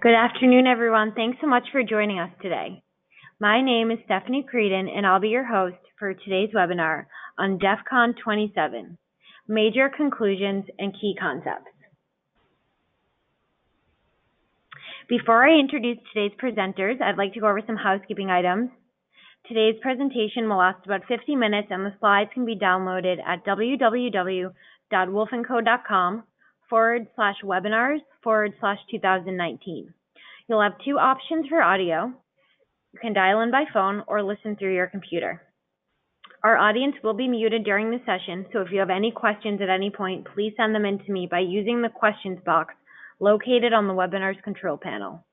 Good afternoon, everyone. Thanks so much for joining us today. My name is Stephanie Creedon, and I'll be your host for today's webinar on DEF CON 27, Major Conclusions and Key Concepts. Before I introduce today's presenters, I'd like to go over some housekeeping items. Today's presentation will last about 50 minutes, and the slides can be downloaded at www.wolfandco.com/webinars/2019. You'll have two options for audio. You can dial in by phone or listen through your computer. Our audience will be muted during the session, so if you have any questions at any point, please send them in to me by using the questions box located on the webinar's control panel.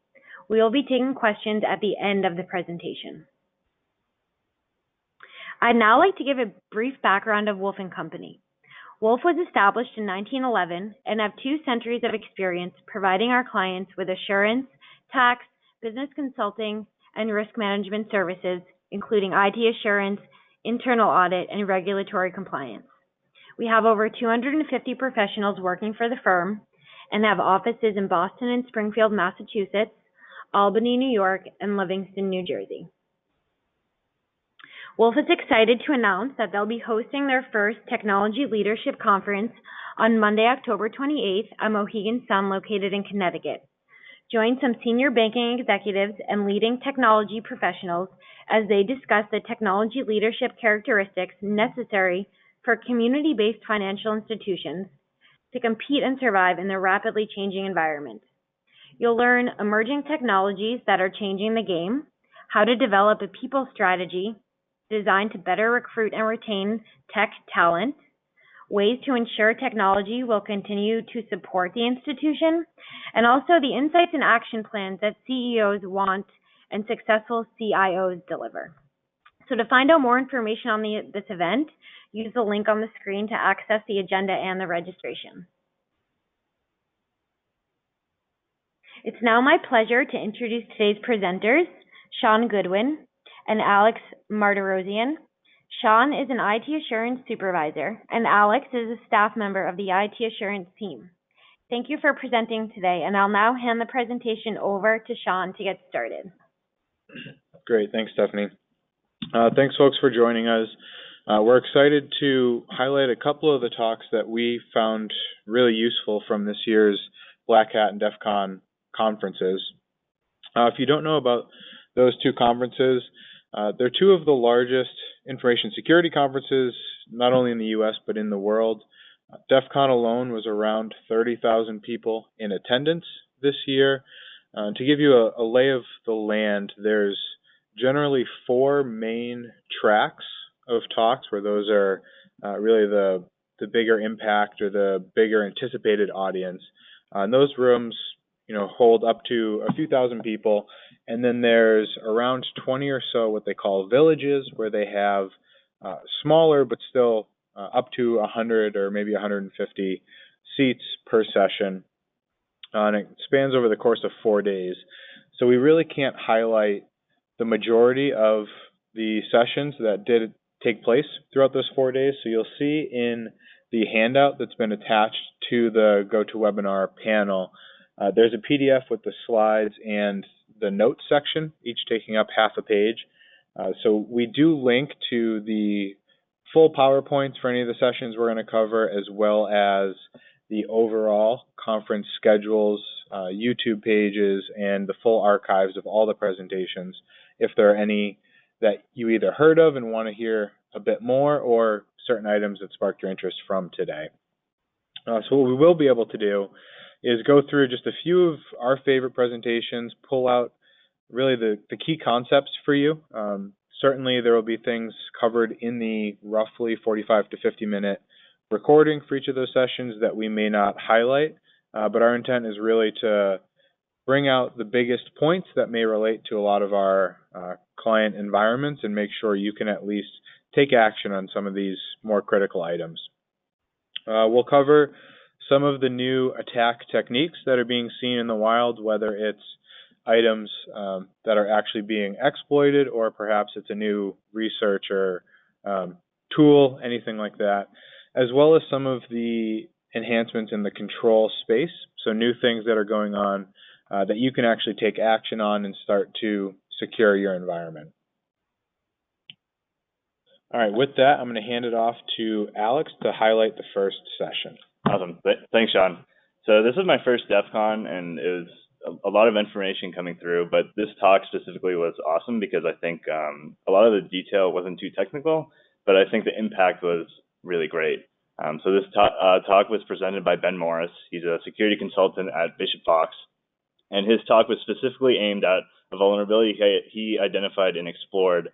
We will be taking questions at the end of the presentation. I'd now like to give a brief background of Wolf & Company. Wolf was established in 1911 and have 2 centuries of experience providing our clients with assurance, tax, business consulting, and risk management services, including IT assurance, internal audit, and regulatory compliance. We have over 250 professionals working for the firm and have offices in Boston and Springfield, Massachusetts, Albany, New York, and Livingston, New Jersey. Wolf is excited to announce that they'll be hosting their first Technology Leadership Conference on Monday, October 28th at Mohegan Sun, located in Connecticut. Join some senior banking executives and leading technology professionals as they discuss the technology leadership characteristics necessary for community-based financial institutions to compete and survive in the rapidly changing environment. You'll learn emerging technologies that are changing the game, how to develop a people strategy designed to better recruit and retain tech talent, ways to ensure technology will continue to support the institution, and also the insights and action plans that CEOs want and successful CIOs deliver. So to find out more information on this event, use the link on the screen to access the agenda and the registration. It's now my pleasure to introduce today's presenters, Sean Goodwin and Alex Martirosian. Sean is an IT assurance supervisor, and Alex is a staff member of the IT assurance team. Thank you for presenting today, and I'll now hand the presentation over to Sean to get started. Great, thanks, Stephanie. Thanks, folks, for joining us. We're excited to highlight a couple of the talks that we found really useful from this year's Black Hat and DEF CON conferences. If you don't know about those 2 conferences, they're 2 of the largest information security conferences, not only in the U.S., but in the world. DEF CON alone was around 30,000 people in attendance this year. To give you a lay of the land, there's generally 4 main tracks of talks where those are really the bigger impact or the bigger anticipated audience. And those rooms, hold up to a few thousand people. And then there's around 20 or so what they call villages, where they have smaller but still up to 100 or maybe 150 seats per session. And it spans over the course of 4 days. So we really can't highlight the majority of the sessions that did take place throughout those 4 days. So you'll see in the handout that's been attached to the GoToWebinar panel, there's a PDF with the slides and the notes section, each taking up half a page. So we do link to the full PowerPoints for any of the sessions we're going to cover, as well as the overall conference schedules, YouTube pages, and the full archives of all the presentations, if there are any that you either heard of and want to hear a bit more, or certain items that sparked your interest from today. So what we will be able to do is go through just a few of our favorite presentations, pull out really the key concepts for you. Certainly there will be things covered in the roughly 45 to 50 minute recording for each of those sessions that we may not highlight, but our intent is really to bring out the biggest points that may relate to a lot of our client environments and make sure you can at least take action on some of these more critical items. We'll cover some of the new attack techniques that are being seen in the wild, whether it's items that are actually being exploited, or perhaps it's a new research or tool, anything like that, as well as some of the enhancements in the control space, so new things that are going on that you can actually take action on and start to secure your environment. All right, with that, I'm going to hand it off to Alex to highlight the first session. Awesome. Thanks, Sean. So this is my first DEF CON, and it was a lot of information coming through, but this talk specifically was awesome because I think a lot of the detail wasn't too technical, but I think the impact was really great. So this talk was presented by Ben Morris. He's a security consultant at Bishop Fox, and his talk was specifically aimed at a vulnerability he identified and explored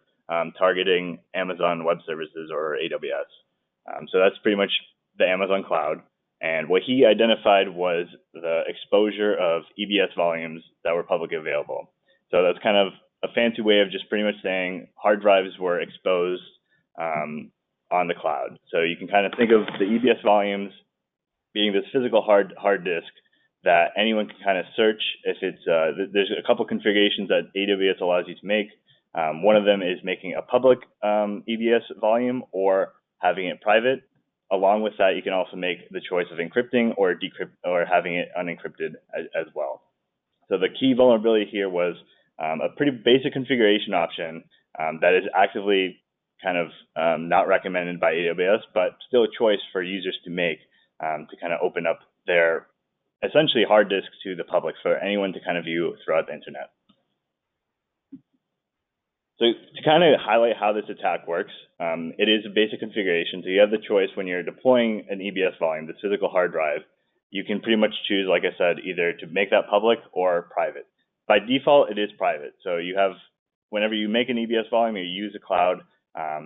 targeting Amazon Web Services, or AWS. So that's pretty much the Amazon cloud. And what he identified was the exposure of EBS volumes that were publicly available. So that's kind of a fancy way of just pretty much saying hard drives were exposed on the cloud. So you can kind of think of the EBS volumes being this physical hard disk that anyone can kind of search. If it's there's a couple configurations that AWS allows you to make. One of them is making a public EBS volume or having it private. Along with that, you can also make the choice of encrypting or decrypt or having it unencrypted as well. So the key vulnerability here was a pretty basic configuration option that is actively kind of not recommended by AWS, but still a choice for users to make to kind of open up their essentially hard disk to the public for anyone to kind of view throughout the internet. So to kind of highlight how this attack works, it is a basic configuration. So you have the choice when you're deploying an EBS volume, the physical hard drive, you can pretty much choose, like I said, either to make that public or private. By default, it is private. So you have, whenever you make an EBS volume, you use a cloud,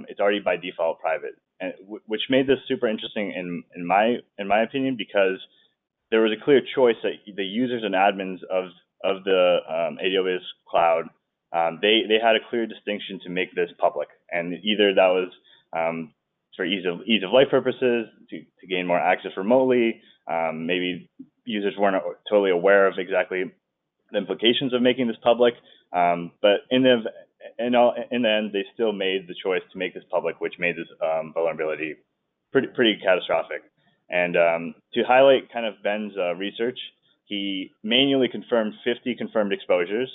it's already by default private, and which made this super interesting in my opinion, because there was a clear choice that the users and admins of the AWS cloud, they had a clear distinction to make this public, and either that was for ease of life purposes, to gain more access remotely. Maybe users weren't totally aware of exactly the implications of making this public, but in the end, they still made the choice to make this public, which made this vulnerability pretty catastrophic. And to highlight kind of Ben's research, he manually confirmed 50 confirmed exposures.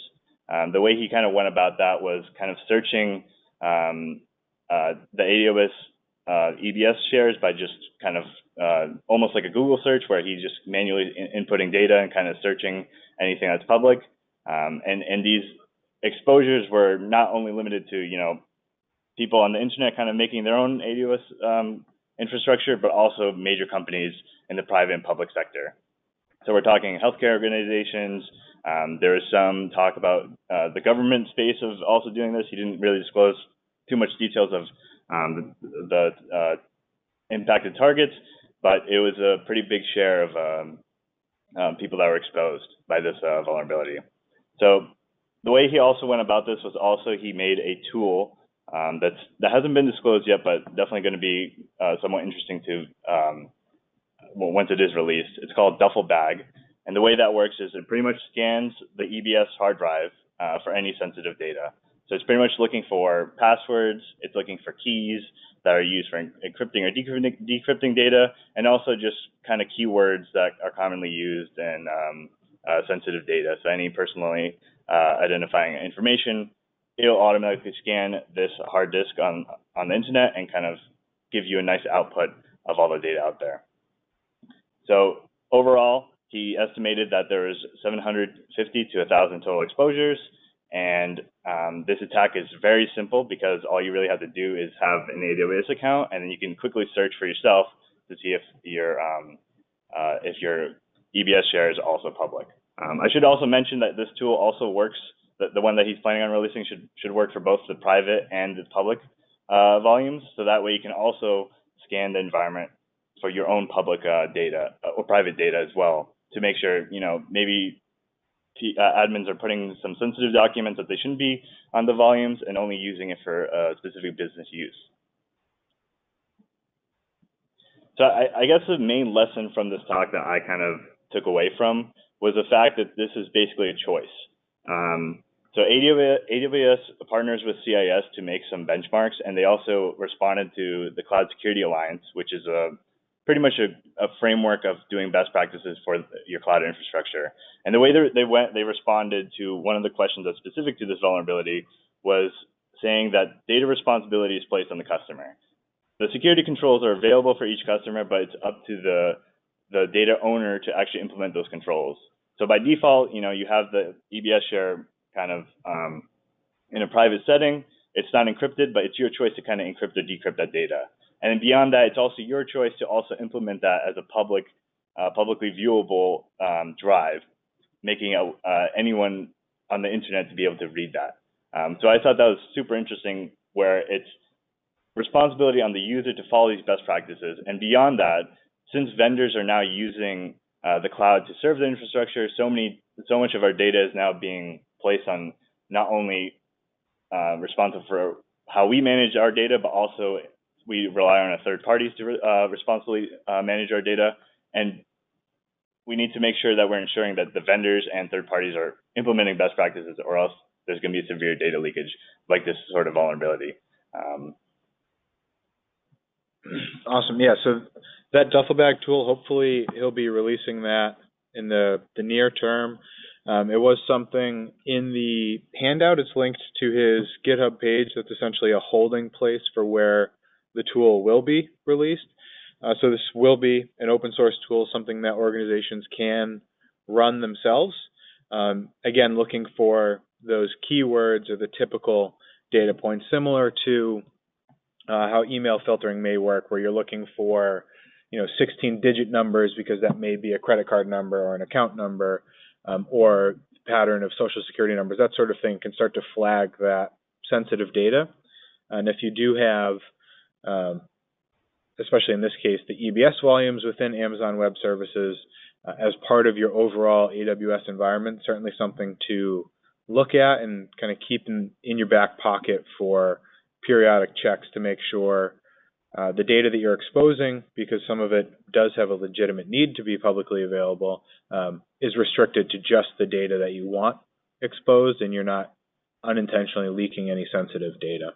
The way he kind of went about that was kind of searching the AWS EBS shares by just kind of almost like a Google search, where he's just manually inputting data and kind of searching anything that's public. And these exposures were not only limited to, you know, people on the internet kind of making their own AWS infrastructure, but also major companies in the private and public sector. So we're talking healthcare organizations. There was some talk about the government space of also doing this. He didn't really disclose too much details of the impacted targets, but it was a pretty big share of people that were exposed by this vulnerability. So the way he also went about this was also he made a tool that hasn't been disclosed yet, but definitely going to be somewhat interesting to once it is released. It's called Duffel Bag. And the way that works is it pretty much scans the EBS hard drive for any sensitive data. So it's pretty much looking for passwords, it's looking for keys that are used for encrypting or decrypting data, and also just kind of keywords that are commonly used in sensitive data. So any personally identifying information, it'll automatically scan this hard disk on the internet and kind of give you a nice output of all the data out there. So overall, he estimated that there was 750 to 1,000 total exposures, and this attack is very simple because all you really have to do is have an AWS account, and then you can quickly search for yourself to see if your EBS share is also public. I should also mention that this tool also works. The one that he's planning on releasing should work for both the private and the public volumes, so that way you can also scan the environment for your own public data or private data as well, to make sure, you know, maybe admins are putting some sensitive documents that they shouldn't be on the volumes and only using it for specific business use. So I guess the main lesson from this talk that I kind of took away from was the fact that this is basically a choice. So AWS partners with CIS to make some benchmarks, and they also responded to the Cloud Security Alliance, which is a pretty much a framework of doing best practices for your cloud infrastructure. And the way they responded to one of the questions that's specific to this vulnerability was saying that data responsibility is placed on the customer. The security controls are available for each customer, but it's up to the data owner to actually implement those controls. So by default, you have the EBS share kind of in a private setting. It's not encrypted, but it's your choice to kind of encrypt or decrypt that data. And then beyond that, it's also your choice to also implement that as a publicly viewable drive, making anyone on the internet to be able to read that. So I thought that was super interesting, where it's responsibility on the user to follow these best practices. And beyond that, since vendors are now using the cloud to serve the infrastructure, so much of our data is now being placed on not only responsible for how we manage our data, but also we rely on third parties to responsibly manage our data. And we need to make sure that we're ensuring that the vendors and third parties are implementing best practices, or else there's going to be severe data leakage like this sort of vulnerability. Awesome. Yeah. So that duffel bag tool, hopefully he'll be releasing that in the near term. It was something in the handout. It's linked to his GitHub page. That's essentially a holding place for where the tool will be released. So this will be an open source tool, something that organizations can run themselves. Again, looking for those keywords or the typical data points, similar to how email filtering may work, where you're looking for 16-digit numbers because that may be a credit card number or an account number, or pattern of social security numbers. That sort of thing can start to flag that sensitive data. And if you do have, especially in this case, the EBS volumes within Amazon Web Services as part of your overall AWS environment, certainly something to look at and kind of keep in your back pocket for periodic checks to make sure the data that you're exposing, because some of it does have a legitimate need to be publicly available, is restricted to just the data that you want exposed, and you're not unintentionally leaking any sensitive data.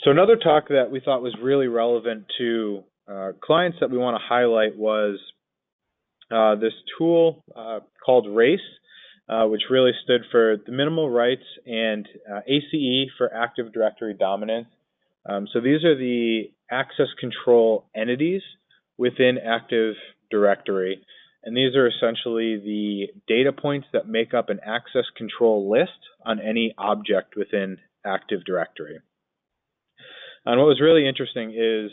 So another talk that we thought was really relevant to clients that we want to highlight was this tool called RACE, which really stood for the minimal rights, and ACE for Active Directory Dominance. So these are the access control entities within Active Directory, and these are essentially the data points that make up an access control list on any object within Active Directory. And what was really interesting is,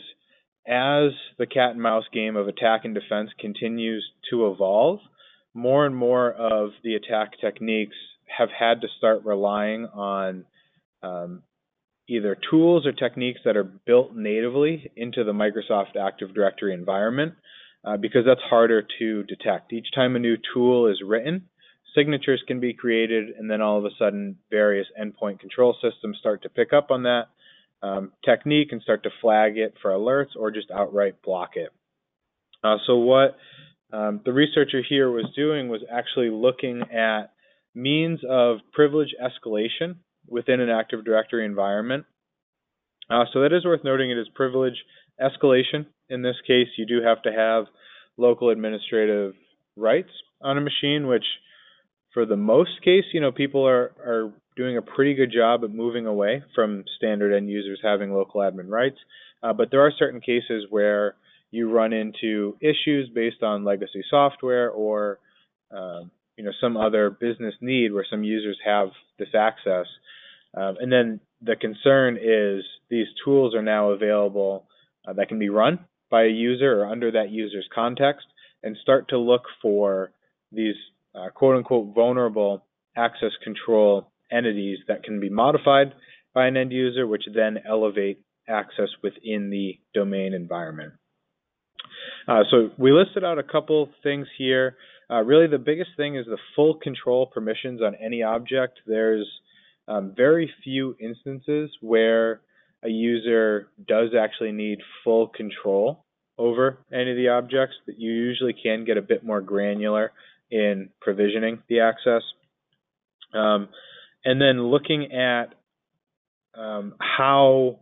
as the cat and mouse game of attack and defense continues to evolve, more and more of the attack techniques have had to start relying on either tools or techniques that are built natively into the Microsoft Active Directory environment, because that's harder to detect. Each time a new tool is written, signatures can be created, and then all of a sudden various endpoint control systems start to pick up on that technique and start to flag it for alerts or just outright block it. So what the researcher here was doing was actually looking at means of privilege escalation within an Active Directory environment. So that is worth noting. It is privilege escalation. In this case, you do have to have local administrative rights on a machine, which for the most case, people are doing a pretty good job at moving away from standard end users having local admin rights. But there are certain cases where you run into issues based on legacy software or some other business need where some users have this access. And then the concern is these tools are now available that can be run by a user or under that user's context, and start to look for these quote-unquote vulnerable access control entities that can be modified by an end user, which then elevate access within the domain environment. So we listed out a couple things here. Really the biggest thing is the full control permissions on any object. There's very few instances where a user does actually need full control over any of the objects. That you usually can get a bit more granular in provisioning the access. And then looking at how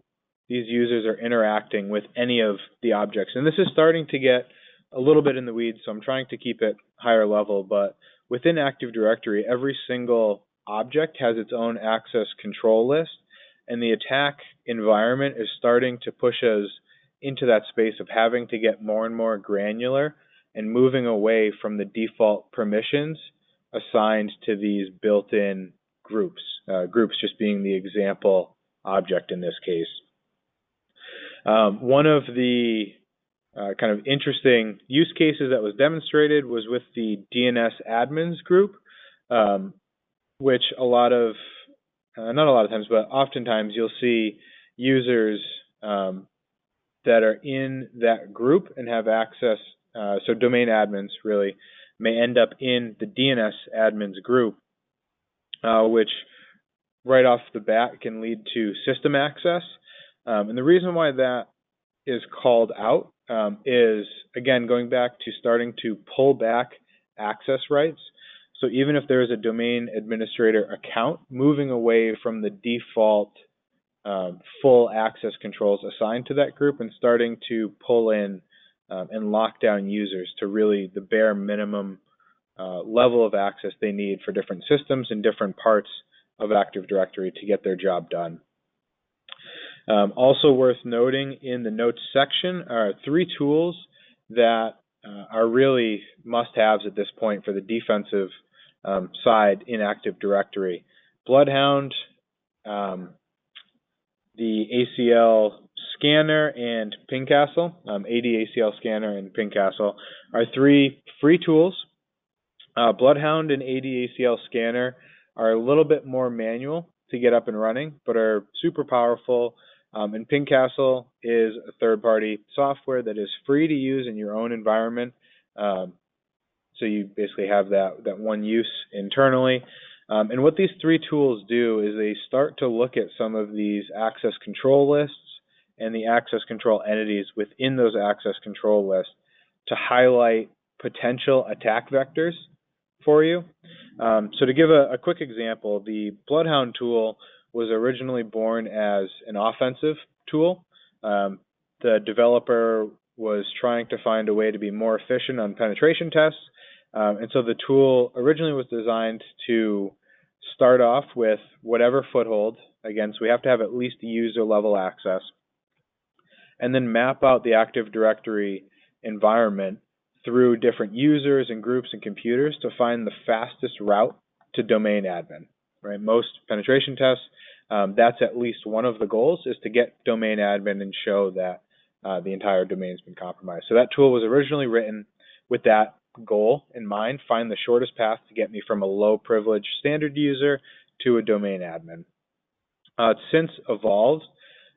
these users are interacting with any of the objects. And this is starting to get a little bit in the weeds, so I'm trying to keep it higher level, but within Active Directory, every single object has its own access control list, and the attack environment is starting to push us into that space of having to get more and more granular and moving away from the default permissions assigned to these built-in groups, groups just being the example object in this case. One of the kind of interesting use cases that was demonstrated was with the DNS admins group, which not a lot of times, but oftentimes you'll see users that are in that group and have access, so domain admins really may end up in the DNS admins group, which right off the bat can lead to system access. And the reason why that is called out is, again, going back to starting to pull back access rights. So even if there is a domain administrator account, moving away from the default full access controls assigned to that group and starting to pull in and lock down users to really the bare minimum level of access they need for different systems and different parts of Active Directory to get their job done. Also worth noting in the notes section are 3 tools that are really must-haves at this point for the defensive side in Active Directory. Bloodhound, the ACL Scanner, and Pingcastle, AD ACL Scanner and Pingcastle, are 3 free tools. Bloodhound and AD ACL Scanner are a little bit more manual to get up and running, but are super powerful. And Pingcastle is a third-party software that is free to use in your own environment. So you basically have that one use internally. And what these 3 tools do is they start to look at some of these access control lists and the access control entities within those access control lists to highlight potential attack vectors for you. So to give a quick example, the Bloodhound tool was originally born as an offensive tool. The developer was trying to find a way to be more efficient on penetration tests. And so the tool originally was designed to start off with whatever foothold. Again, so we have to have at least user level access, and then map out the Active Directory environment through different users and groups and computers to find the fastest route to domain admin. Right? Most penetration tests, that's at least one of the goals, is to get domain admin and show that the entire domain's been compromised. So that tool was originally written with that goal in mind: find the shortest path to get me from a low privilege standard user to a domain admin. It's since evolved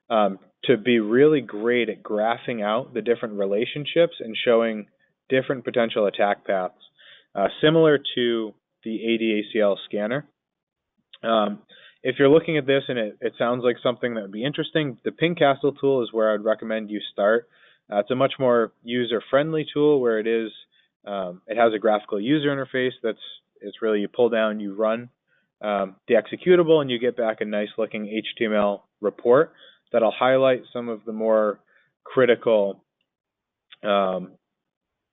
to be really great at graphing out the different relationships and showing different potential attack paths, similar to the AD/ACL Scanner. If you're looking at this and it sounds like something that would be interesting, the Pingcastle tool is where I'd recommend you start. It's a much more user-friendly tool where it has a graphical user interface it's really you pull down, you run the executable, and you get back a nice-looking HTML report that'll highlight some of the more critical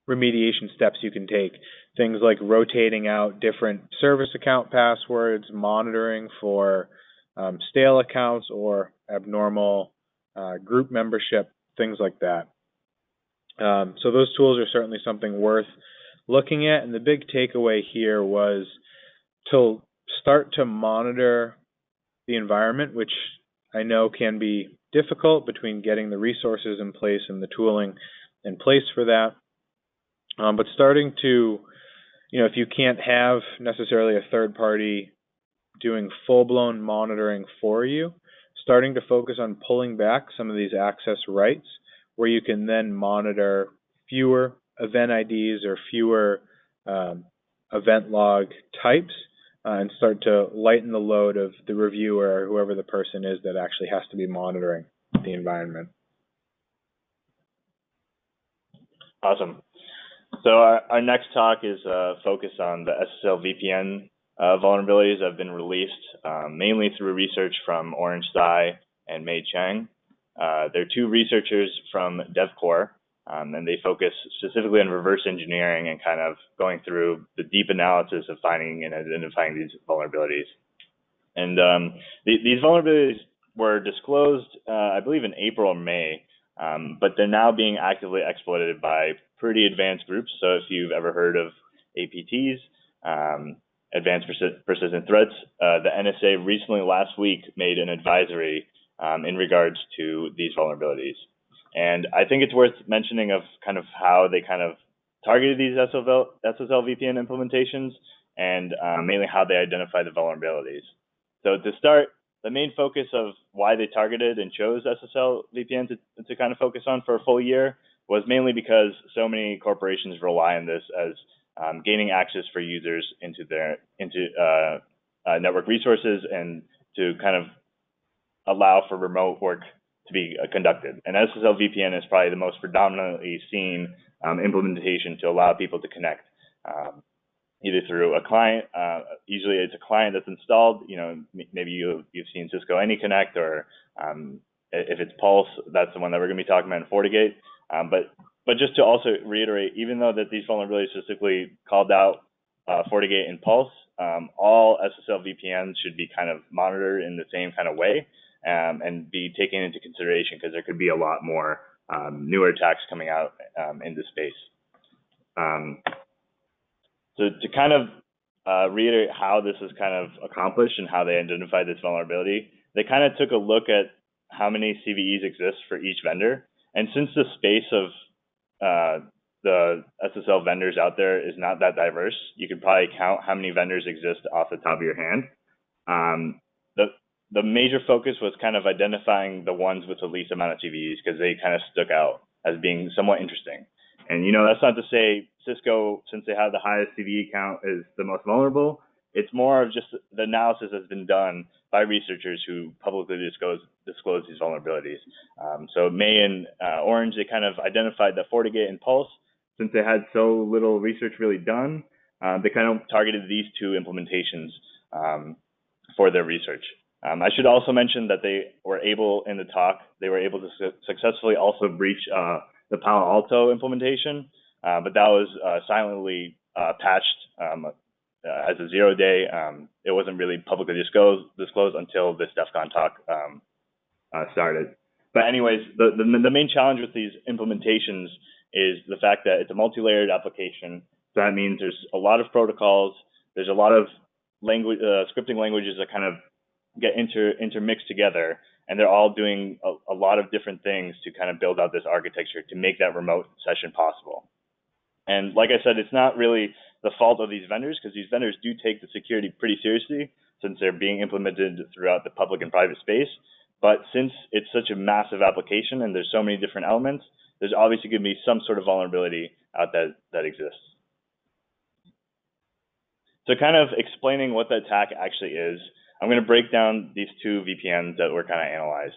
remediation steps you can take. Things like rotating out different service account passwords, monitoring for stale accounts or abnormal group membership, things like that. So those tools are certainly something worth looking at. And the big takeaway here was to start to monitor the environment, which I know can be difficult between getting the resources in place and the tooling in place for that. But starting to, if you can't have necessarily a third party doing full-blown monitoring for you, starting to focus on pulling back some of these access rights where you can then monitor fewer event IDs or fewer event log types and start to lighten the load of the reviewer or whoever the person is that actually has to be monitoring the environment. Awesome. So our next talk is focused on the SSL VPN vulnerabilities that have been released mainly through research from Orange Tsai and Mei Chang. They're two researchers from DevCore, and they focus specifically on reverse engineering and kind of going through the deep analysis of finding and identifying these vulnerabilities. And these vulnerabilities were disclosed, I believe, in April or May, but they're now being actively exploited by pretty advanced groups. So if you've ever heard of APTs, Advanced Persistent Threats, the NSA recently last week made an advisory in regards to these vulnerabilities. And I think it's worth mentioning of kind of how they kind of targeted these SSL VPN implementations and mainly how they identify the vulnerabilities. So to start, the main focus of why they targeted and chose SSL VPN to kind of focus on for a full year was mainly because so many corporations rely on this as gaining access for users into their network resources and to kind of allow for remote work to be conducted. And SSL VPN is probably the most predominantly seen implementation to allow people to connect, either through a client. Usually it's a client that's installed. You know, maybe you've seen Cisco AnyConnect, or if it's Pulse, that's the one that we're going to be talking about in FortiGate. But just to also reiterate, even though that these vulnerabilities specifically called out FortiGate and Pulse, all SSL VPNs should be kind of monitored in the same kind of way and be taken into consideration, because there could be a lot more newer attacks coming out in this space. So to kind of reiterate how this is kind of accomplished and how they identified this vulnerability, they kind of took a look at how many CVEs exist for each vendor. And since the space of the SSL vendors out there is not that diverse, you could probably count how many vendors exist off the top of your hand. The major focus was kind of identifying the ones with the least amount of CVEs, because they kind of stuck out as being somewhat interesting. And, you know, that's not to say Cisco, since they have the highest CVE count, is the most vulnerable. It's more of just the analysis has been done by researchers who publicly disclose these vulnerabilities. So May and Orange, they kind of identified that FortiGate and Pulse, since they had so little research really done, they kind of targeted these two implementations for their research. I should also mention that they were able, in the talk, they were able to successfully also breach the Palo Alto implementation, but that was silently patched as a 0-day. It wasn't really publicly disclosed until this DEF CON talk started. But anyways, the main challenge with these implementations is the fact that it's a multi-layered application. So that means there's a lot of protocols, there's a lot of language, scripting languages that kind of get intermixed together, and they're all doing a lot of different things to kind of build out this architecture to make that remote session possible. And like I said, it's not really the fault of these vendors, because these vendors do take the security pretty seriously, since they're being implemented throughout the public and private space. But since it's such a massive application and there's so many different elements, there's obviously going to be some sort of vulnerability out that exists. So kind of explaining what the attack actually is, I'm going to break down these two VPNs that were kind of analyzed.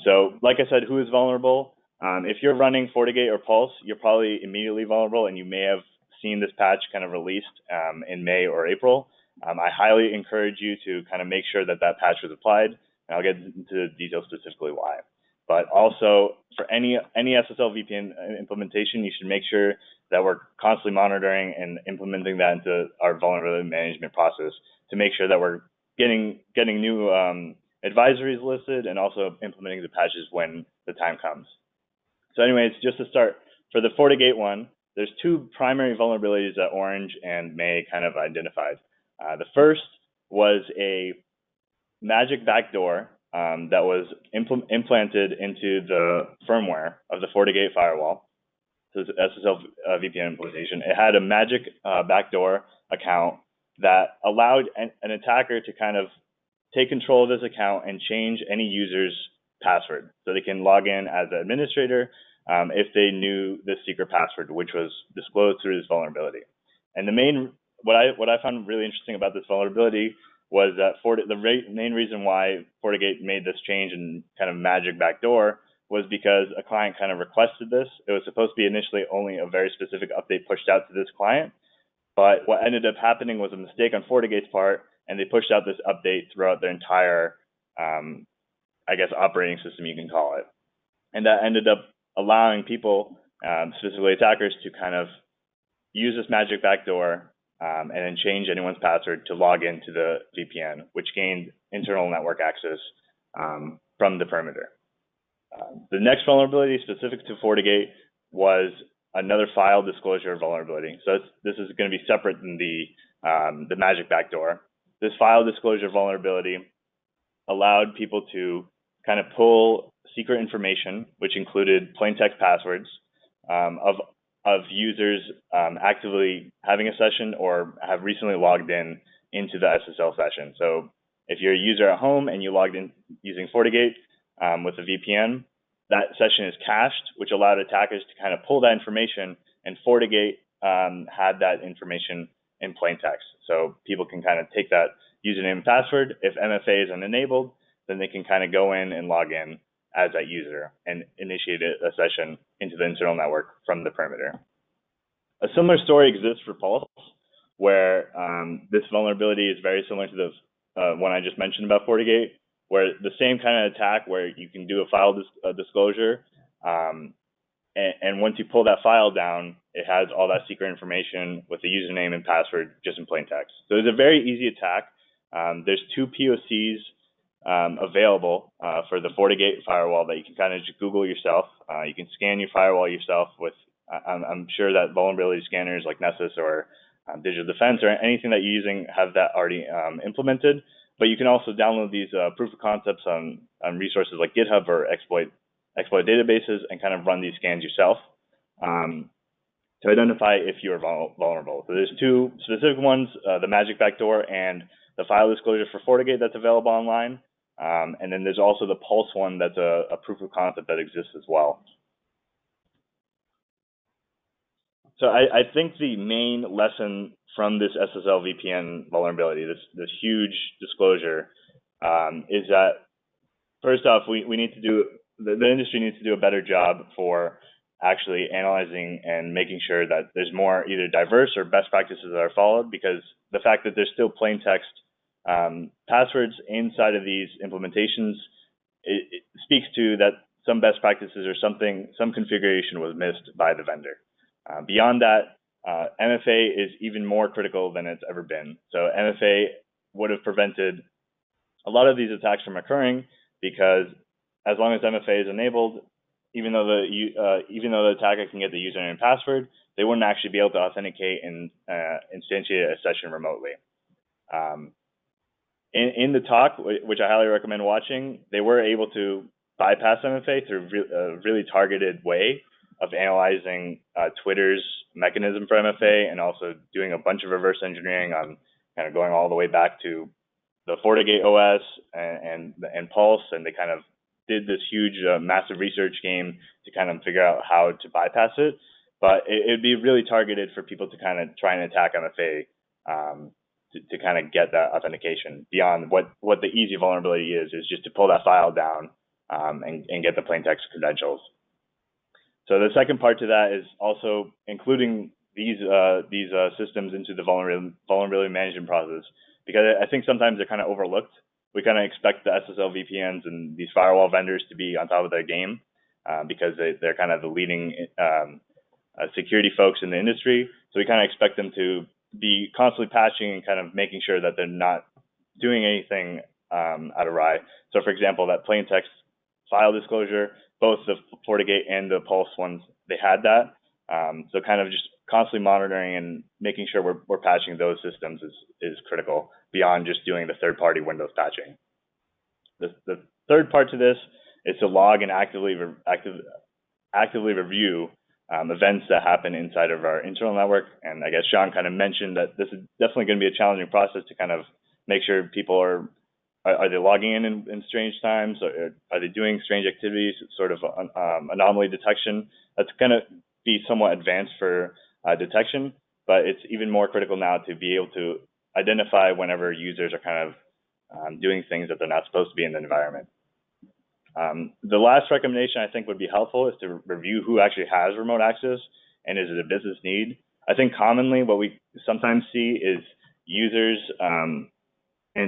So like I said, who is vulnerable? If you're running FortiGate or Pulse, you're probably immediately vulnerable, and you may have seen this patch kind of released in May or April. I highly encourage you to kind of make sure that that patch was applied, and I'll get into the details specifically why. But also, for any SSL VPN implementation, you should make sure that we're constantly monitoring and implementing that into our vulnerability management process to make sure that we're getting new advisories listed and also implementing the patches when the time comes. So anyways, just to start, for the FortiGate one, there's two primary vulnerabilities that Orange and May kind of identified. The first was a magic backdoor that was implanted into the firmware of the FortiGate firewall. So it's SSL VPN implementation. It had a magic backdoor account that allowed an attacker to kind of take control of this account and change any user's password. So they can log in as an administrator if they knew the secret password, which was disclosed through this vulnerability. And what I found really interesting about this vulnerability was that the main reason why FortiGate made this change and kind of magic backdoor was because a client kind of requested this. It was supposed to be initially only a very specific update pushed out to this client, but what ended up happening was a mistake on FortiGate's part, and they pushed out this update throughout their entire I guess, operating system, you can call it. And that ended up allowing people, specifically attackers, to kind of use this magic backdoor and then change anyone's password to log into the VPN, which gained internal network access from the perimeter. The next vulnerability specific to FortiGate was another file disclosure vulnerability. So this is going to be separate than the magic backdoor. This file disclosure vulnerability allowed people to kind of pull secret information, which included plain text passwords of users actively having a session or have recently logged in into the SSL session. So if you're a user at home and you logged in using FortiGate with a VPN, that session is cached, which allowed attackers to kind of pull that information, and FortiGate had that information in plain text. So people can kind of take that username and password. If MFA isn't enabled, then they can kind of go in and log in as that user and initiate a session into the internal network from the perimeter. A similar story exists for Pulse, where this vulnerability is very similar to the one I just mentioned about FortiGate, where the same kind of attack where you can do a file disclosure, and once you pull that file down, it has all that secret information with the username and password just in plain text. So it's a very easy attack. There's 2 POCs available for the FortiGate firewall that you can kind of just Google yourself. You can scan your firewall yourself with, I'm sure that vulnerability scanners like Nessus or Digital Defense or anything that you're using have that already implemented. But you can also download these proof of concepts on resources like GitHub or exploit databases and kind of run these scans yourself to identify if you're vulnerable. So there's 2 specific ones, the magic backdoor and the file disclosure for FortiGate that's available online. And then there's also the Pulse one that's a proof of concept that exists as well. So I think the main lesson from this SSL VPN vulnerability, this huge disclosure, is that first off, we need to do, the industry needs to do a better job for actually analyzing and making sure that there's more either diverse or best practices that are followed, because the fact that there's still plain text passwords inside of these implementations, it speaks to that some best practices or some configuration was missed by the vendor. Beyond that, MFA is even more critical than it's ever been. So MFA would have prevented a lot of these attacks from occurring, because as long as MFA is enabled, even though the attacker can get the username and password, they wouldn't actually be able to authenticate and instantiate a session remotely. In the talk, which I highly recommend watching, they were able to bypass MFA through a really targeted way of analyzing Twitter's mechanism for MFA, and also doing a bunch of reverse engineering on kind of going all the way back to the FortiGate OS and Pulse, and they kind of did this huge, massive research game to kind of figure out how to bypass it. But it'd be really targeted for people to kind of try and attack MFA to kind of get that authentication beyond what the easy vulnerability is just to pull that file down and get the plain text credentials. So the second part to that is also including these systems into the vulnerability management process, because I think sometimes they're kind of overlooked. We kind of expect the SSL VPNs and these firewall vendors to be on top of their game because they're kind of the leading security folks in the industry. So we kind of expect them to be constantly patching and kind of making sure that they're not doing anything out of awry. So for example, that plain text file disclosure, both the FortiGate and the Pulse ones, they had that. So kind of just constantly monitoring and making sure we're patching those systems is critical, beyond just doing the third-party Windows patching. The third part to this is to log and actively review events that happen inside of our internal network. And I guess Sean kind of mentioned that this is definitely going to be a challenging process to kind of make sure people are they logging in strange times, or are they doing strange activities, sort of anomaly detection. That's going to be somewhat advanced for detection, but it's even more critical now to be able to identify whenever users are kind of doing things that they're not supposed to be in the environment. The last recommendation I think would be helpful is to review who actually has remote access, and is it a business need. I think commonly what we sometimes see is users and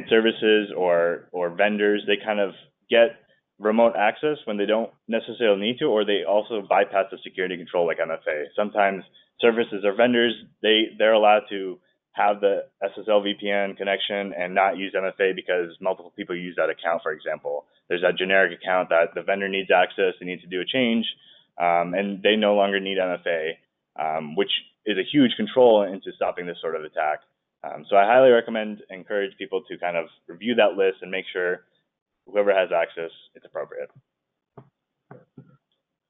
services or vendors, they kind of get remote access when they don't necessarily need to, or they also bypass the security control like MFA. Sometimes services or vendors, they're allowed to have the SSL VPN connection and not use MFA because multiple people use that account, for example. There's that generic account that the vendor needs access, they need to do a change, and they no longer need MFA, which is a huge control into stopping this sort of attack. So I highly recommend, encourage people to kind of review that list and make sure whoever has access, it's appropriate.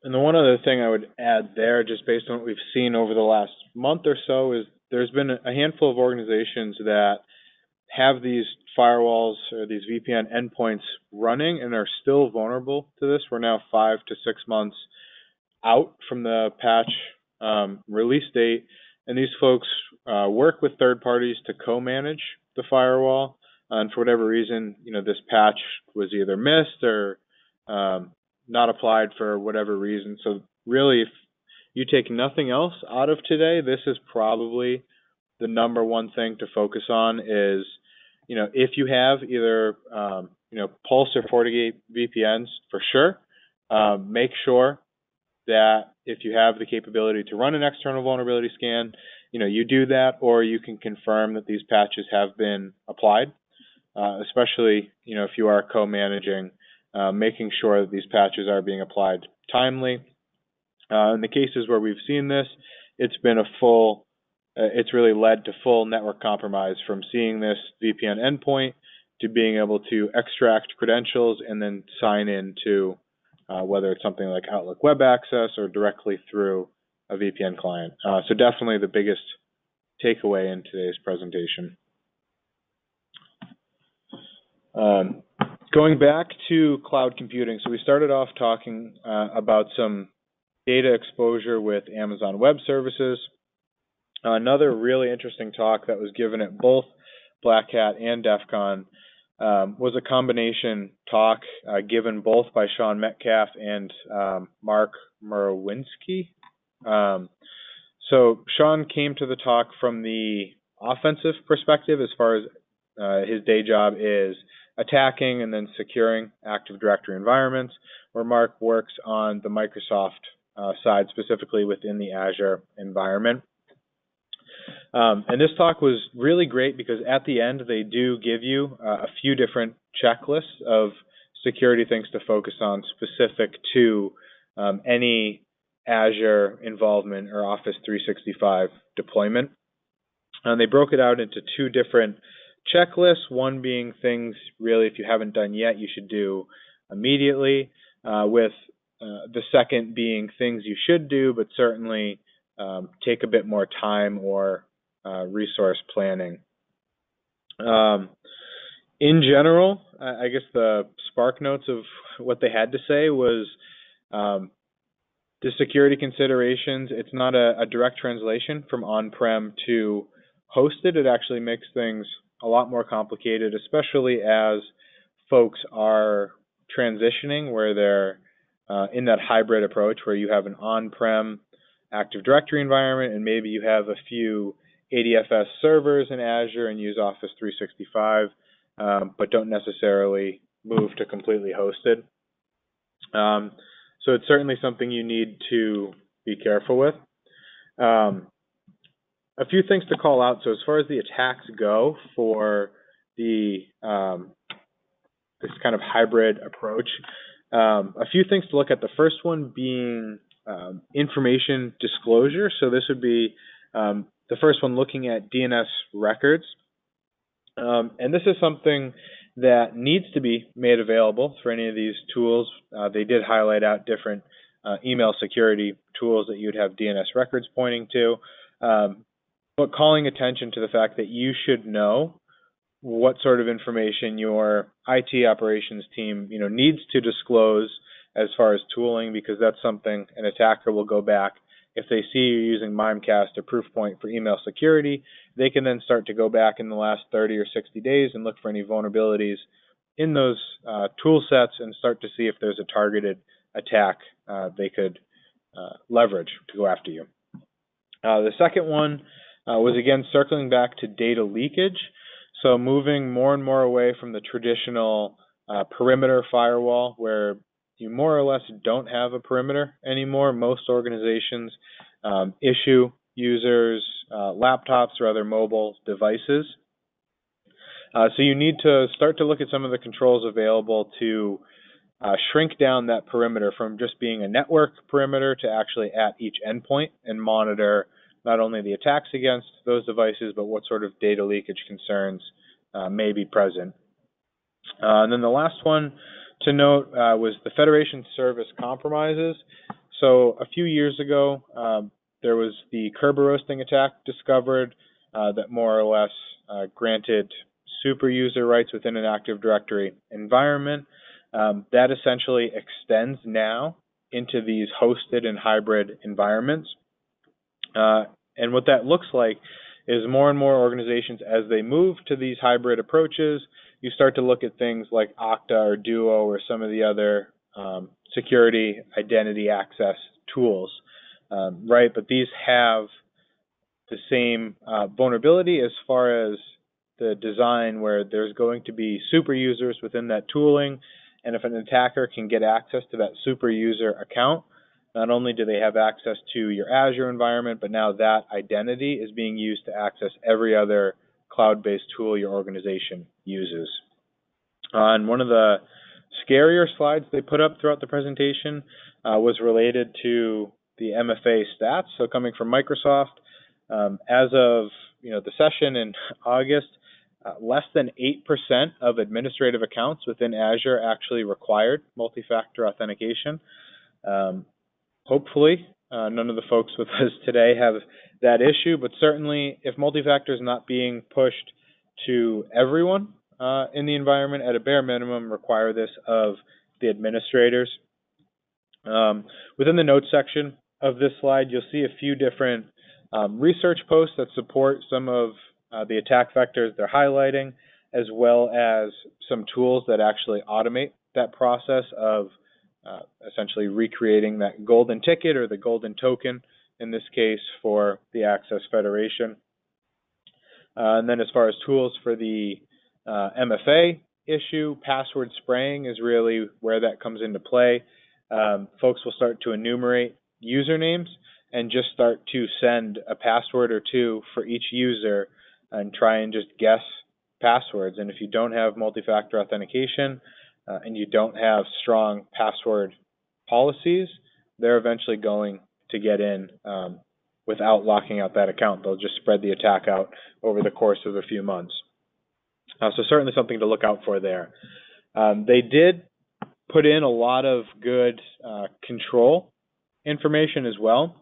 And the one other thing I would add there, just based on what we've seen over the last month or so, is there's been a handful of organizations that have these firewalls or these VPN endpoints running and are still vulnerable to this. We're now 5 to 6 months out from the patch release date, and these folks work with third parties to co-manage the firewall. And for whatever reason, this patch was either missed or not applied for whatever reason. So really, if you take nothing else out of today, this is probably the number one thing to focus on is, if you have either, Pulse or FortiGate VPNs, for sure, make sure that if you have the capability to run an external vulnerability scan, you do that, or you can confirm that these patches have been applied, especially, if you are co-managing, making sure that these patches are being applied timely. In the cases where we've seen this, it's been it's really led to full network compromise, from seeing this VPN endpoint to being able to extract credentials and then sign into whether it's something like Outlook Web Access or directly through a VPN client. So definitely the biggest takeaway in today's presentation. Going back to cloud computing, so we started off talking about some data exposure with Amazon Web Services. Another really interesting talk that was given at both Black Hat and DEF CON was a combination talk given both by Sean Metcalf and Mark Murowinski. So Sean came to the talk from the offensive perspective, as far as his day job is attacking and then securing Active Directory environments, where Mark works on the Microsoft side, specifically within the Azure environment. And this talk was really great because at the end they do give you a few different checklists of security things to focus on specific to any Azure involvement or Office 365 deployment. And they broke it out into two different checklists, one being things really, if you haven't done yet, you should do immediately, with the second being things you should do, but certainly take a bit more time or resource planning. In general, I guess the spark notes of what they had to say was the security considerations. It's not a direct translation from on-prem to hosted. It actually makes things a lot more complicated, especially as folks are transitioning, where they're in that hybrid approach where you have an on-prem Active Directory environment and maybe you have a few ADFS servers in Azure and use Office 365, but don't necessarily move to completely hosted. So it's certainly something you need to be careful with. A few things to call out. So as far as the attacks go for the this kind of hybrid approach, a few things to look at. The first one being information disclosure. So this would be the first one, looking at DNS records. And this is something that needs to be made available for any of these tools. They did highlight out different email security tools that you'd have DNS records pointing to, but calling attention to the fact that you should know what sort of information your IT operations team needs to disclose as far as tooling, because that's something an attacker will go back. If they see you're using Mimecast or Proofpoint for email security, they can then start to go back in the last 30 or 60 days and look for any vulnerabilities in those tool sets and start to see if there's a targeted attack they could leverage to go after you. The second one was, again, circling back to data leakage. So moving more and more away from the traditional perimeter firewall, where you more or less don't have a perimeter anymore. Most organizations issue users laptops or other mobile devices. So you need to start to look at some of the controls available to shrink down that perimeter from just being a network perimeter to actually at each endpoint and monitor not only the attacks against those devices, but what sort of data leakage concerns may be present. And then the last one to note was the Federation service compromises. So a few years ago, there was the Kerber roasting attack discovered that more or less granted super user rights within an Active Directory environment. That essentially extends now into these hosted and hybrid environments. And what that looks like is more and more organizations, as they move to these hybrid approaches, you start to look at things like Okta or Duo or some of the other security identity access tools, right? But these have the same vulnerability as far as the design, where there's going to be super users within that tooling, and if an attacker can get access to that super user account, not only do they have access to your Azure environment, but now that identity is being used to access every other cloud-based tool your organization uses. And one of the scarier slides they put up throughout the presentation was related to the MFA stats. So coming from Microsoft, as of the session in August, less than 8% of administrative accounts within Azure actually required multi-factor authentication. Hopefully, none of the folks with us today have that issue, but certainly if multi-factor is not being pushed to everyone in the environment, at a bare minimum, require this of the administrators. Within the notes section of this slide, you'll see a few different research posts that support some of the attack vectors they're highlighting, as well as some tools that actually automate that process of essentially recreating that golden ticket or the golden token, in this case for the Access Federation. And then as far as tools for the MFA issue, password spraying is really where that comes into play. Folks will start to enumerate usernames and just start to send a password or two for each user and try and just guess passwords. And if you don't have multi-factor authentication and you don't have strong password policies, they're eventually going to get in without locking out that account. They'll just spread the attack out over the course of a few months. So certainly something to look out for there. They did put in a lot of good control information as well.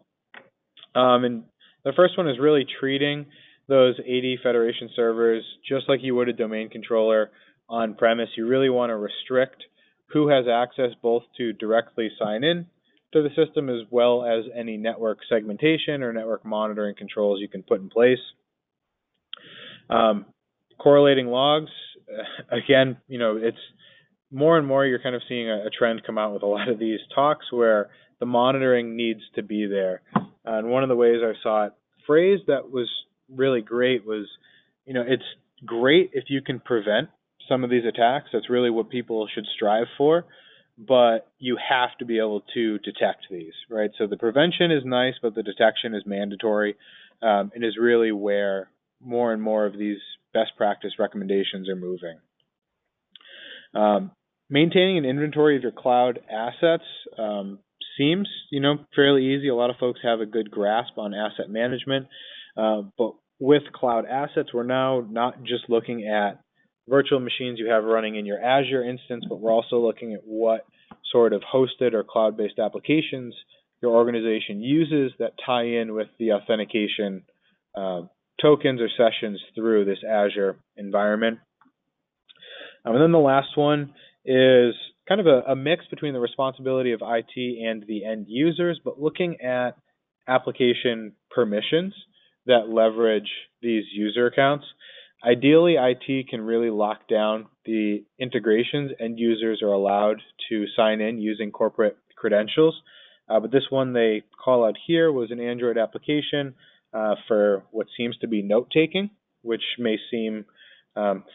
And the first one is really treating those 80 Federation servers just like you would a domain controller on premise. You really want to restrict who has access both to directly sign in to the system as well as any network segmentation or network monitoring controls you can put in place. Correlating logs, again, it's more and more you're kind of seeing a trend come out with a lot of these talks where the monitoring needs to be there. And one of the ways I saw it phrased that was really great was, it's great if you can prevent some of these attacks. That's really what people should strive for, but you have to be able to detect these, right? So the prevention is nice, but the detection is mandatory, and is really where more and more of these best practice recommendations are moving. Maintaining an inventory of your cloud assets seems, fairly easy. A lot of folks have a good grasp on asset management, but with cloud assets, we're now not just looking at virtual machines you have running in your Azure instance, but we're also looking at what sort of hosted or cloud-based applications your organization uses that tie in with the authentication tokens or sessions through this Azure environment. And then the last one is kind of a mix between the responsibility of IT and the end users, but looking at application permissions that leverage these user accounts. Ideally, IT can really lock down the integrations end users are allowed to sign in using corporate credentials. But this one they call out here was an Android application for what seems to be note-taking, which may seem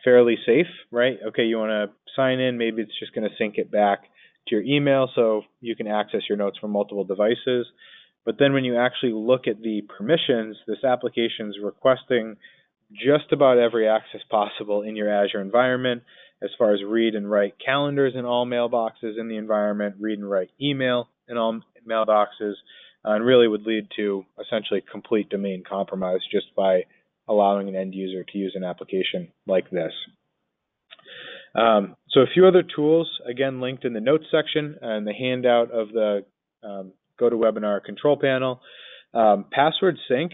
fairly safe, right? Okay, you want to sign in, maybe it's just going to sync it back to your email so you can access your notes from multiple devices. But then when you actually look at the permissions, this application is requesting just about every access possible in your Azure environment, as far as read and write calendars in all mailboxes in the environment, read and write email in all mailboxes, and really would lead to essentially complete domain compromise just by allowing an end user to use an application like this. So a few other tools, again, linked in the notes section and the handout of the GoToWebinar control panel. Password Sync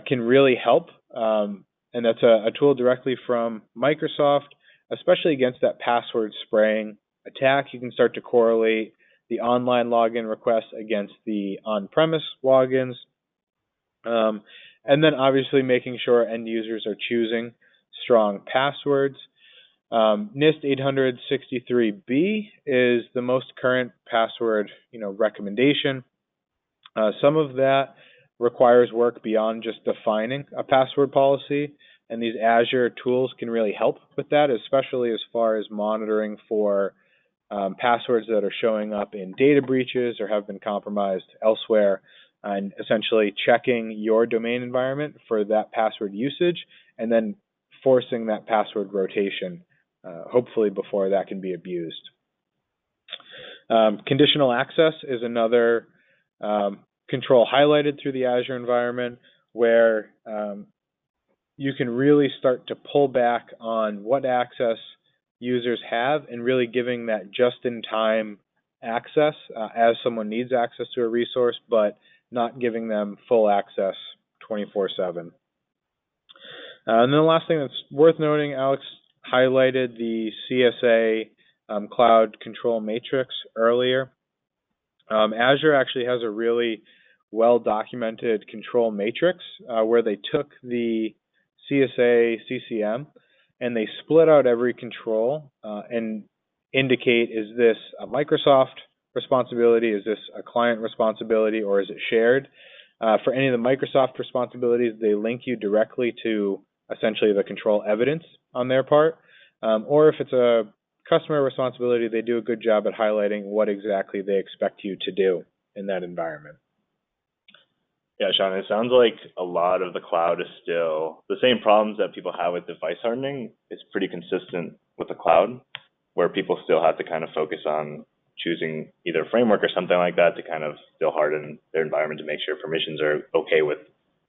can really help, and that's a tool directly from Microsoft, especially against that password spraying attack. You can start to correlate the online login requests against the on-premise logins, and then obviously making sure end users are choosing strong passwords. NIST 863B is the most current password, recommendation. Some of that requires work beyond just defining a password policy, and these Azure tools can really help with that, especially as far as monitoring for passwords that are showing up in data breaches or have been compromised elsewhere, and essentially checking your domain environment for that password usage and then forcing that password rotation, hopefully before that can be abused. Conditional access is another control highlighted through the Azure environment, where you can really start to pull back on what access users have and really giving that just-in-time access as someone needs access to a resource, but not giving them full access 24/7. And then the last thing that's worth noting, Alex highlighted the CSA Cloud Control Matrix earlier. Azure actually has a really well-documented control matrix where they took the CSA CCM and they split out every control and indicate, is this a Microsoft responsibility, is this a client responsibility, or is it shared? For any of the Microsoft responsibilities, they link you directly to essentially the control evidence on their part. Or if it's a customer responsibility, they do a good job at highlighting what exactly they expect you to do in that environment. Yeah, Sean, it sounds like a lot of the cloud is still the same problems that people have with device hardening. It's pretty consistent with the cloud, where people still have to kind of focus on choosing either a framework or something like that to kind of still harden their environment to make sure permissions are okay with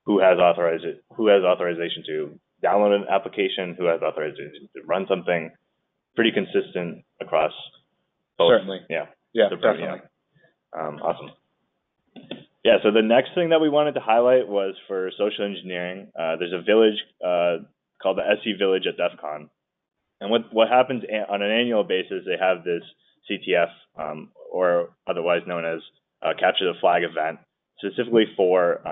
who has authorization to download an application, who has authorization to run something. Pretty consistent across both. Certainly. Yeah, definitely. Awesome. Yeah, so the next thing that we wanted to highlight was for social engineering. There's a village called the SE Village at DEF CON. And what happens on an annual basis, they have this CTF, or otherwise known as Capture the Flag event, specifically for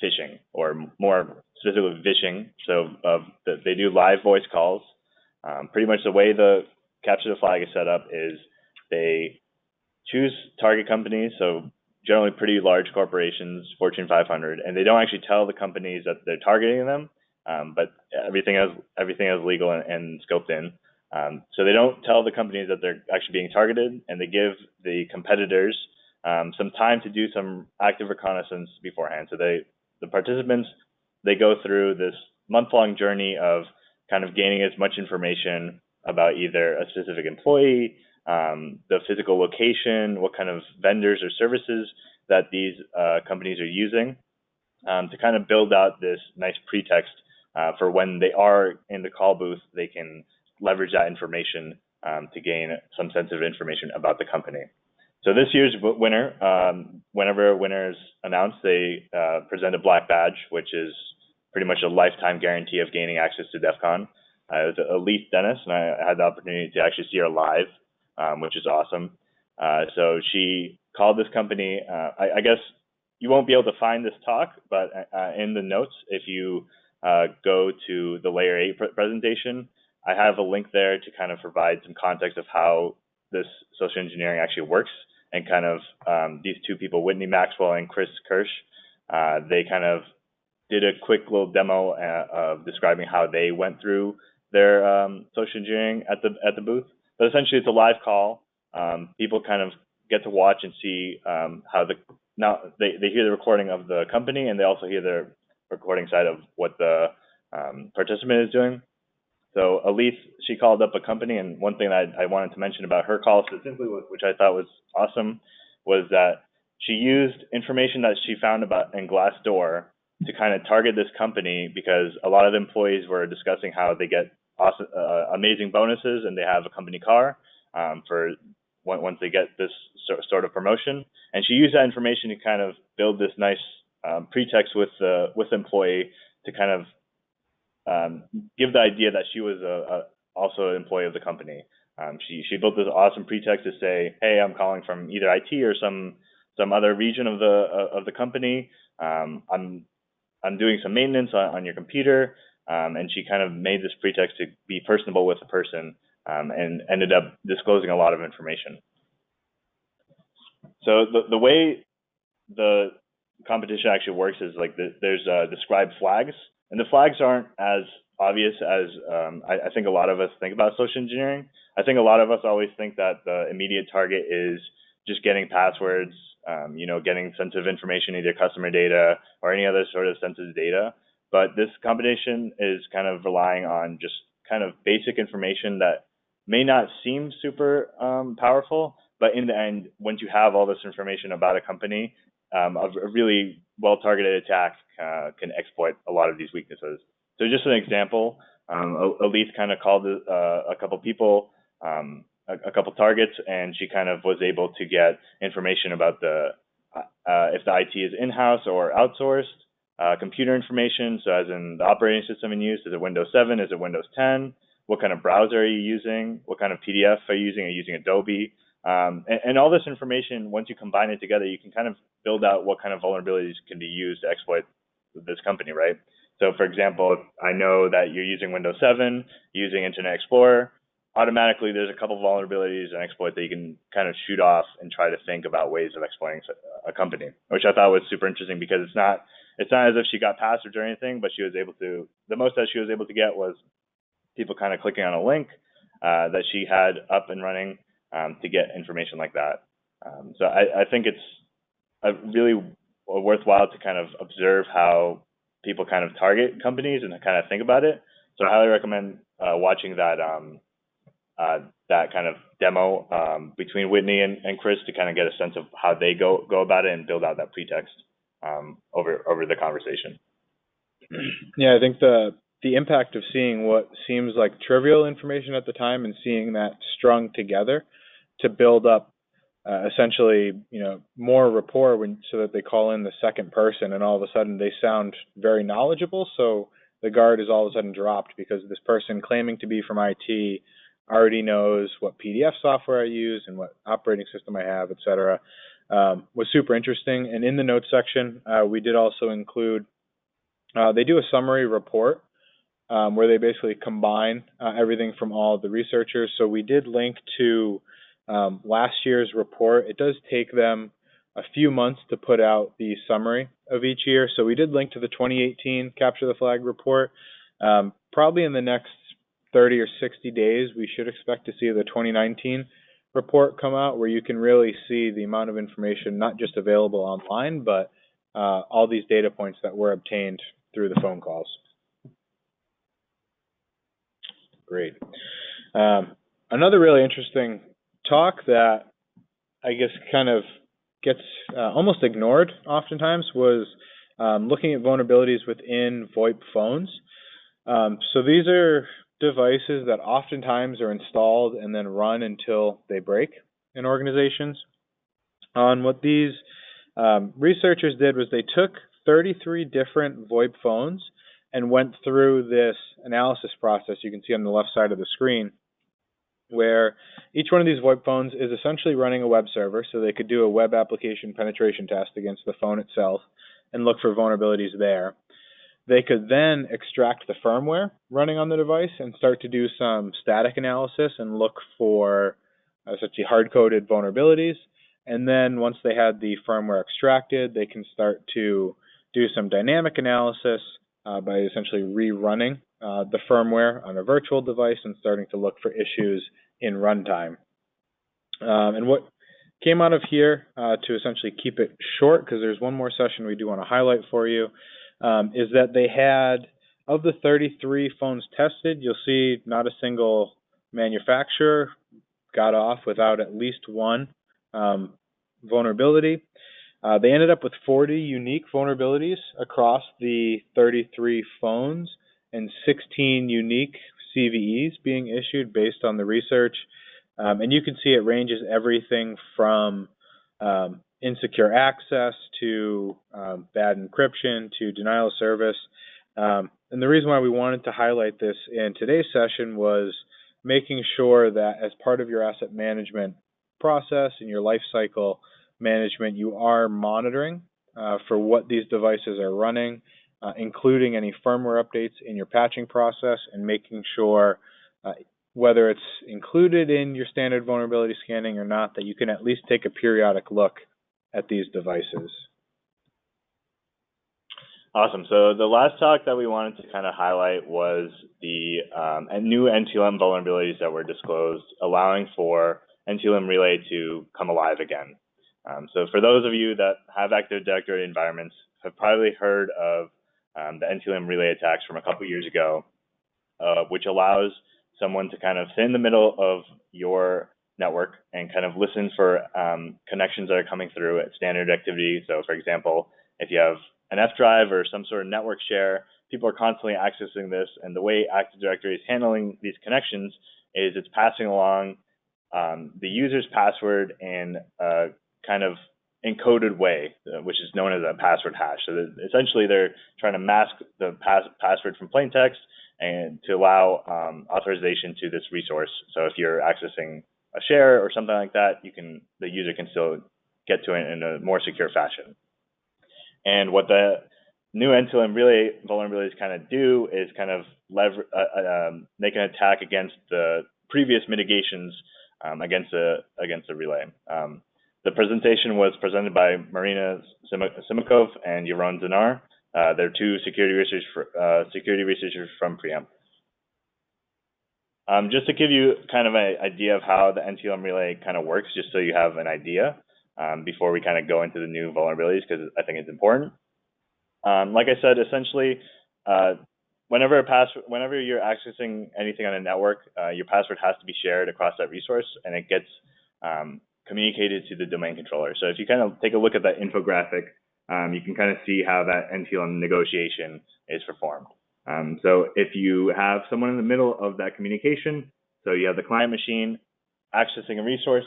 phishing, or more specifically vishing. So they do live voice calls. Pretty much the way the Capture the Flag is set up is they choose target companies, so generally pretty large corporations, Fortune 500, and they don't actually tell the companies that they're targeting them, but everything is legal and scoped in. So they don't tell the companies that they're actually being targeted, and they give the competitors some time to do some active reconnaissance beforehand. So the participants, they go through this month-long journey of kind of gaining as much information about either a specific employee, the physical location, what kind of vendors or services that these companies are using, to kind of build out this nice pretext for when they are in the call booth, they can leverage that information to gain some sensitive information about the company. So this year's winner, whenever a winner is announced, they present a black badge, which is pretty much a lifetime guarantee of gaining access to DEF CON. It was Elise Dennis, and I had the opportunity to actually see her live, which is awesome. So she called this company. I guess you won't be able to find this talk, but in the notes, if you go to the Layer 8 presentation, I have a link there to kind of provide some context of how this social engineering actually works, and kind of these two people, Whitney Maxwell and Chris Kirsch, they kind of did a quick little demo of describing how they went through their social engineering at the booth. But essentially, it's a live call. People kind of get to watch and see how they hear the recording of the company, and they also hear the recording side of what the participant is doing. So Elise, she called up a company, and one thing that I wanted to mention about her call specifically, which I thought was awesome, was that she used information that she found about in Glassdoor to kind of target this company, because a lot of the employees were discussing how they get awesome, amazing bonuses and they have a company car for once they get this sort of promotion. And she used that information to kind of build this nice pretext with the employee to kind of give the idea that she was also an employee of the company. She built this awesome pretext to say, hey, I'm calling from either IT or some other region of the company. I'm doing some maintenance on your computer, and she kind of made this pretext to be personable with the person, and ended up disclosing a lot of information. So the way the competition actually works is like there's described flags, and the flags aren't as obvious as I think a lot of us think about social engineering. I think a lot of us always think that the immediate target is just getting passwords, getting sensitive information, either customer data or any other sort of sensitive data. But this combination is kind of relying on just kind of basic information that may not seem super powerful, but in the end, once you have all this information about a company, a really well-targeted attack can exploit a lot of these weaknesses. So just an example, Elise kind of called a couple people, a couple targets, and she kind of was able to get information about if the IT is in-house or outsourced, computer information, so as in the operating system in use, is it Windows 7, is it Windows 10, what kind of browser are you using, what kind of PDF are you using Adobe, and all this information, once you combine it together, you can kind of build out what kind of vulnerabilities can be used to exploit this company, right? So for example, if I know that you're using Windows 7, using Internet Explorer, automatically there's a couple of vulnerabilities and exploits that you can kind of shoot off and try to think about ways of exploiting a company, which I thought was super interesting, because it's not as if she got passwords or anything, but the most that she was able to get was people kind of clicking on a link that she had up and running to get information like that. So I think it's really worthwhile to kind of observe how people kind of target companies and kind of think about it. So I highly recommend watching that kind of demo between Whitney and Chris to kind of get a sense of how they go about it and build out that pretext over the conversation. Yeah, I think the impact of seeing what seems like trivial information at the time and seeing that strung together to build up essentially, more rapport so that they call in the second person, and all of a sudden they sound very knowledgeable. So the guard is all of a sudden dropped because this person claiming to be from IT already knows what PDF software I use and what operating system I have, et cetera. Was super interesting. And in the notes section, we did also include, they do a summary report where they basically combine everything from all the researchers. So we did link to last year's report. It does take them a few months to put out the summary of each year. So we did link to the 2018 Capture the Flag report. Probably in the next 30 or 60 days, we should expect to see the 2019 report come out, where you can really see the amount of information not just available online, but all these data points that were obtained through the phone calls. Great. Another really interesting talk that I guess kind of gets almost ignored oftentimes was looking at vulnerabilities within VoIP phones. So these are devices that oftentimes are installed and then run until they break in organizations. What these researchers did was they took 33 different VoIP phones and went through this analysis process you can see on the left side of the screen, where each one of these VoIP phones is essentially running a web server, so they could do a web application penetration test against the phone itself and look for vulnerabilities there. They could then extract the firmware running on the device and start to do some static analysis and look for essentially hard-coded vulnerabilities. And then once they had the firmware extracted, they can start to do some dynamic analysis by essentially rerunning the firmware on a virtual device and starting to look for issues in runtime. And what came out of here, to essentially keep it short, because there's one more session we do want to highlight for you, is that they had, of the 33 phones tested, you'll see not a single manufacturer got off without at least one vulnerability. They ended up with 40 unique vulnerabilities across the 33 phones and 16 unique CVEs being issued based on the research. And you can see it ranges everything from insecure access to bad encryption to denial of service. And the reason why we wanted to highlight this in today's session was making sure that as part of your asset management process and your life cycle management, you are monitoring for what these devices are running, including any firmware updates in your patching process, and making sure whether it's included in your standard vulnerability scanning or not, that you can at least take a periodic look at these devices. Awesome. So the last talk that we wanted to kind of highlight was the new NTLM vulnerabilities that were disclosed, allowing for NTLM Relay to come alive again. So for those of you that have Active Directory environments, have probably heard of the NTLM Relay attacks from a couple years ago, which allows someone to kind of sit in the middle of your network and kind of listen for connections that are coming through at standard activity. So for example, if you have an F drive or some sort of network share, people are constantly accessing this, and the way Active Directory is handling these connections is it's passing along the user's password in a kind of encoded way, which is known as a password hash. So essentially they're trying to mask the password from plain text and to allow authorization to this resource. So if you're accessing a share or something like that, the user can still get to it in a more secure fashion. And what the new NTLM Relay vulnerabilities kind of do is kind of make an attack against the previous mitigations against the relay. The presentation was presented by Marina Simikov and Yaron Zanar. They're two security researchers from Preempt. Just to give you kind of an idea of how the NTLM Relay kind of works, just so you have an idea before we kind of go into the new vulnerabilities, because I think it's important. Like I said, essentially, whenever you're accessing anything on a network, your password has to be shared across that resource, and it gets communicated to the domain controller. So if you kind of take a look at that infographic, you can kind of see how that NTLM negotiation is performed. So if you have someone in the middle of that communication, so you have the client machine accessing a resource,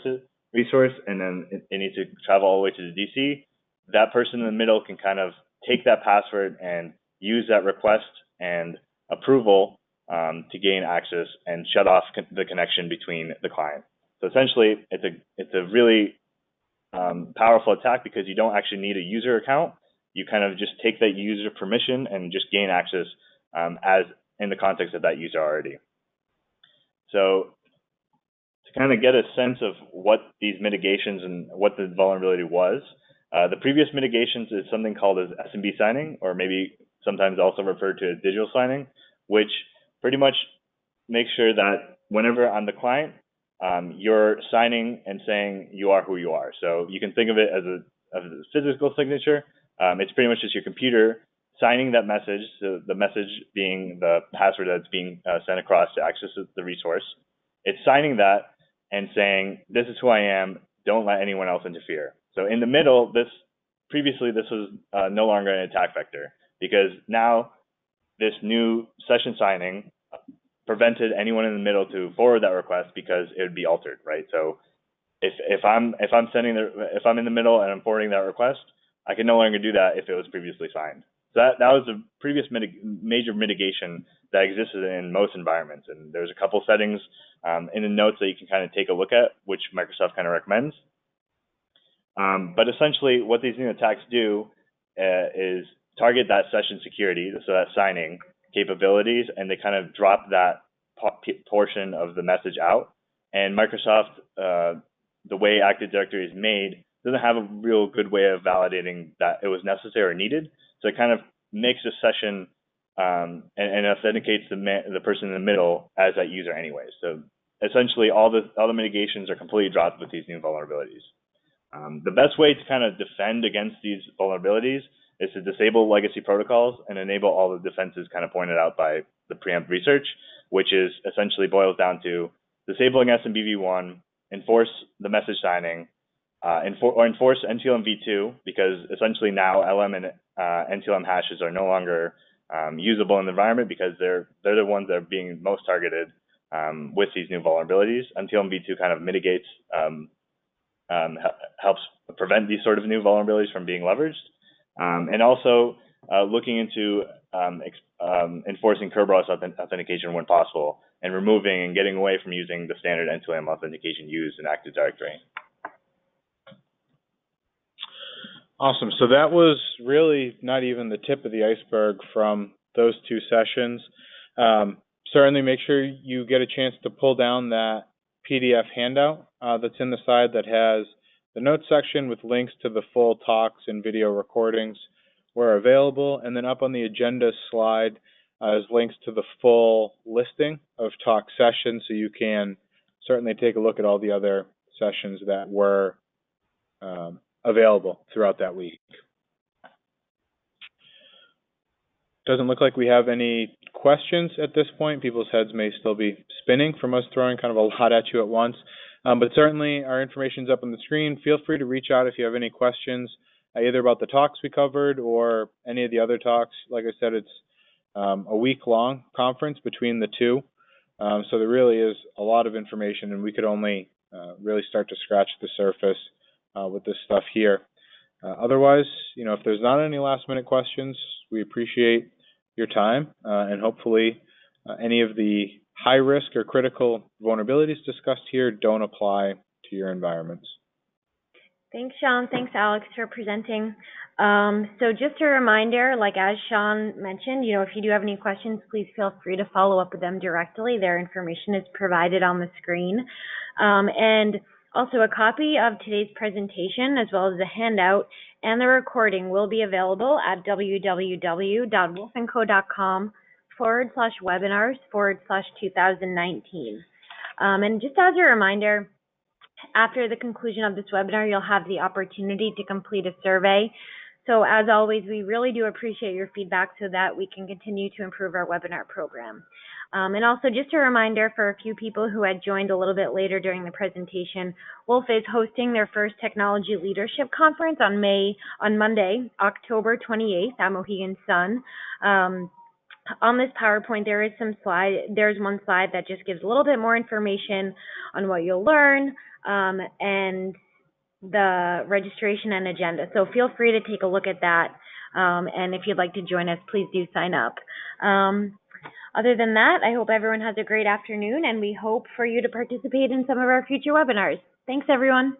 and then it needs to travel all the way to the DC, that person in the middle can kind of take that password and use that request and approval to gain access and shut off the connection between the client. So essentially, it's a really powerful attack because you don't actually need a user account. You kind of just take that user permission and just gain access as in the context of that user already. So to kind of get a sense of what these mitigations and what the vulnerability was, the previous mitigations is something called as SMB signing, or maybe sometimes also referred to as digital signing, which pretty much makes sure that whenever on the client, you're signing and saying you are who you are. So you can think of it as a physical signature. It's pretty much just your computer signing that message, so the message being the password that's being sent across to access the resource. It's signing that and saying, this is who I am, don't let anyone else interfere. So in the middle, previously this was no longer an attack vector, because now this new session signing prevented anyone in the middle to forward that request because it would be altered, right? So if I'm in the middle and I'm forwarding that request, I can no longer do that if it was previously signed. So that was the previous major mitigation that existed in most environments, and there's a couple settings in the notes that you can kind of take a look at, which Microsoft kind of recommends. But essentially, what these new attacks do is target that session security, so that signing capabilities, and they kind of drop that portion of the message out. And Microsoft, the way Active Directory is made, doesn't have a real good way of validating that it was necessary or needed. So it kind of makes the session and authenticates the person in the middle as that user anyway. So essentially, all the mitigations are completely dropped with these new vulnerabilities. The best way to kind of defend against these vulnerabilities is to disable legacy protocols and enable all the defenses kind of pointed out by the preempt research, which is essentially boils down to disabling SMBv1, enforce the message signing, enforce NTLM v2, because essentially now LM and NTLM hashes are no longer usable in the environment because they're the ones that are being most targeted with these new vulnerabilities. NTLM v2 kind of mitigates, helps prevent these sort of new vulnerabilities from being leveraged, and also looking into enforcing Kerberos authentication when possible, and removing and getting away from using the standard NTLM authentication used in Active Directory. Awesome. So that was really not even the tip of the iceberg from those two sessions. Certainly make sure you get a chance to pull down that PDF handout that's in the side that has the notes section with links to the full talks and video recordings where available. And then up on the agenda slide is links to the full listing of talk sessions, so you can certainly take a look at all the other sessions that were available throughout that week. Doesn't look like we have any questions at this point. People's heads may still be spinning from us throwing kind of a lot at you at once. But certainly our information's up on the screen. Feel free to reach out if you have any questions, either about the talks we covered or any of the other talks. Like I said, it's a week-long conference between the two. So there really is a lot of information, and we could only really start to scratch the surface with this stuff here. Otherwise, if there's not any last-minute questions, we appreciate your time, and hopefully any of the high-risk or critical vulnerabilities discussed here don't apply to your environments. Thanks, Sean. Thanks, Alex, for presenting. So just a reminder, like as Sean mentioned, if you do have any questions, please feel free to follow up with them directly. Their information is provided on the screen. And also, a copy of today's presentation, as well as the handout and the recording, will be available at www.wolfandco.com/webinars/2019. And just as a reminder, after the conclusion of this webinar, you'll have the opportunity to complete a survey. So as always, we really do appreciate your feedback so that we can continue to improve our webinar program. And also just a reminder for a few people who had joined a little bit later during the presentation, Wolf is hosting their first Technology Leadership Conference on Monday, October 28th at Mohegan Sun. On this PowerPoint, there's one slide that just gives a little bit more information on what you'll learn and the registration and agenda. So feel free to take a look at that. And if you'd like to join us, please do sign up. Other than that, I hope everyone has a great afternoon, and we hope for you to participate in some of our future webinars. Thanks, everyone.